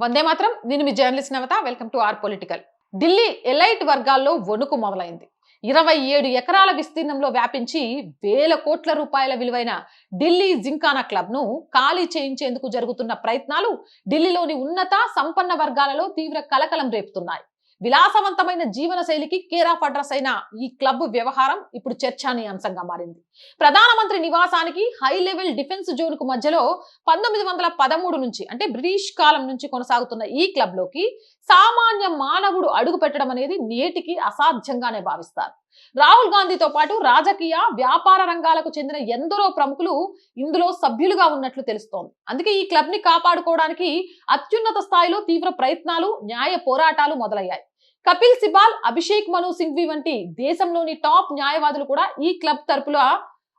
వందే మాత్రం. నేను మీ journalist Navatha. Welcome to R political. Delhi elite వర్గాల్లో వణుకు మొదలైంది. 27 ఎకరాల విస్తీర్ణంలో వ్యాపించి వేల కోట్ల రూపాయల విలువైన ఢిల్లీ జింకానా క్లబ్ ను ఖాళీ చేయించేందుకు జరుగుతున్న ప్రయత్నాలు ఢిల్లీలోని ఉన్నత సంపన్న వర్గాలలో తీవ్ర కలకలం రేపుతున్నాయి. విలాసవంతమైన జీవన శైలికి కేర్ ఆఫ్ అడ్రస్ అయిన ఈ క్లబ్ వ్యవహారం ఇప్పుడు చర్చానీయాంశంగా మారింది. ప్రధానమంత్రి నివాసానికి హై లెవెల్ డిఫెన్స్ జోన్ కు మధ్యలో 1913 నుంచి అంటే బ్రిటిష్ కాలం నుంచి కొనసాగుతున్న ఈ క్లబ్ లోకి సామాన్య మానవుడు అడుగు పెట్టడం అనేది నేటికి అసాధ్యంగానే భావిస్తారు. రాహుల్ గాంధీతో పాటు రాజకీయ వ్యాపార రంగాలకు చెందిన ఎందరో ప్రముఖులు ఇందులో సభ్యులుగా ఉన్నట్లు తెలుస్తోంది. అందుకే ఈ క్లబ్ ని కాపాడుకోవడానికి అత్యున్నత స్థాయిలో తీవ్ర ప్రయత్నాలు, న్యాయ పోరాటాలు మొదలయ్యాయి. కపిల్ సిబాల్, అభిషేక్ మను సింఘ్వి వంటి దేశంలోని టాప్ న్యాయవాదులు కూడా ఈ క్లబ్ తరపుల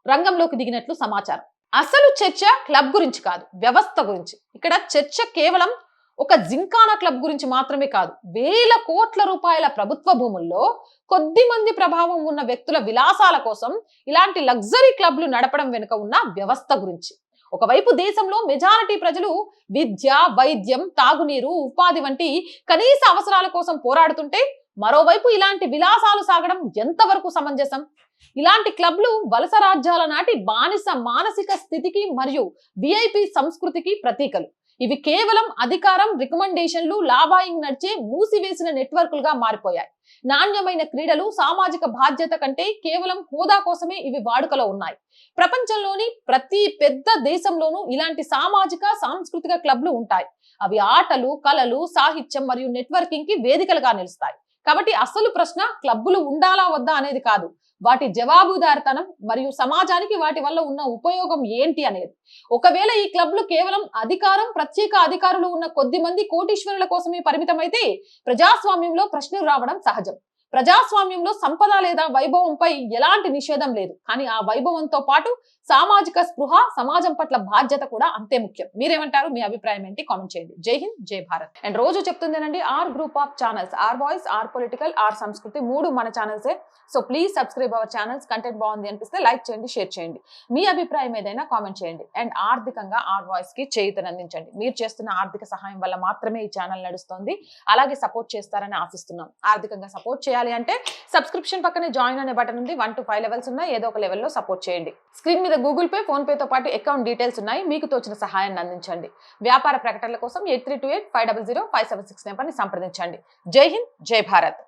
రంగంలోకి దిగినట్లు సమాచారం. అసలు చర్చ క్లబ్ గురించి కాదు, వ్యవస్థ గురించి. ఇక్కడ చర్చ కేవలం ఒక జింకానా క్లబ్ గురించి మాత్రమే కాదు, వేల కోట్ల రూపాయల ప్రభుత్వ భూముల్లో కొద్ది మంది ప్రభావం ఉన్న వ్యక్తుల విలాసాల కోసం ఇలాంటి లగ్జరీ క్లబ్లు నడపడం వెనుక ఉన్న వ్యవస్థ గురించి. ఒకవైపు దేశంలో మెజారిటీ ప్రజలు విద్య, వైద్యం, తాగునీరు, ఉపాధి వంటి కనీస అవసరాల కోసం పోరాడుతుంటే, మరోవైపు ఇలాంటి విలాసాలు సాగడం ఎంతవరకు సమంజసం? ఇలాంటి క్లబ్లు వలస రాజ్యాల నాటి బానిస మానసిక స్థితికి మరియు విఐపి సంస్కృతికి ప్రతీకలు. ఇవి కేవలం అధికారం, రికమెండేషన్లు, లాబాయింగ్ నడిచే మూసివేసిన నెట్వర్క్లుగా మారిపోయాయి. నాణ్యమైన క్రీడలు, సామాజిక బాధ్యత కంటే కేవలం హోదా కోసమే ఇవి వాడుకలో ఉన్నాయి. ప్రపంచంలోని ప్రతి పెద్ద దేశంలోనూ ఇలాంటి సామాజిక, సాంస్కృతిక క్లబ్లు ఉంటాయి. అవి ఆటలు, కళలు, సాహిత్యం మరియు నెట్వర్కింగ్ కి వేదికలుగా నిలుస్తాయి. కాబట్టి అసలు ప్రశ్న క్లబ్బులు ఉండాలా వద్దా అనేది కాదు, వాటి జవాబుదారితనం మరియు సమాజానికి వాటి వల్ల ఉన్న ఉపయోగం ఏంటి అనేది. ఒకవేళ ఈ క్లబ్లు కేవలం అధికారం, ప్రత్యేక అధికారులు ఉన్న కొద్ది మంది కోటీశ్వరుల కోసమే పరిమితమైతే ప్రజాస్వామ్యంలో ప్రశ్నలు రావడం సహజం. ప్రజాస్వామ్యంలో సంపద లేదా వైభవంపై ఎలాంటి నిషేధం లేదు, కానీ ఆ వైభవంతో పాటు సామాజిక స్పృహ, సమాజం పట్ల బాధ్యత కూడా అంతే ముఖ్యం. మీరేమంటారు? మీ అభిప్రాయం ఏంటి? కామెంట్ చేయండి. జై హింద్, జై భారత్. అండ్ రోజు చెప్తుందేనండి, R group of channels, R voice, R political, R Sanskriti, 3 మన ఛానల్సే. So please subscribe our channels. Content బాగుంది అనిపిస్తే లైక్ చేయండి, షేర్ చేయండి. మీ అభిప్రాయం ఏదైనా కామెంట్ చేయండి. అండ్ ఆర్థికంగా ఆర్ వాయిస్ కి చేయూతనందించండి. మీరు చేస్తున్న ఆర్థిక సహాయం వల్ల మాత్రమే ఈ ఛానల్ నడుస్తుంది. అలాగే సపోర్ట్ చేస్తారని ఆశిస్తున్నాం. ఆర్థికంగా సపోర్ట్ చేయాలి అంటే సబ్స్క్రిప్షన్ పక్కనే జాయిన్ అనే బటన్ ఉంది. 1 to 5 లెవెల్స్ ఉన్నాయి. ఏదో ఒక లెవెల్లో సపోర్ట్ చేయండి. స్క్రీన్ మీద గూగుల్ పే, ఫోన్ పేతో పాటు అకౌంట్ డీటెయిల్స్ ఉన్నాయి. మీకు తోచిన సహాయాన్ని అందించండి. వ్యాపార ప్రకటనల కోసం 8328 500 576 నెంబర్ని సంప్రదించండి. జై హింద్, జై భారత్.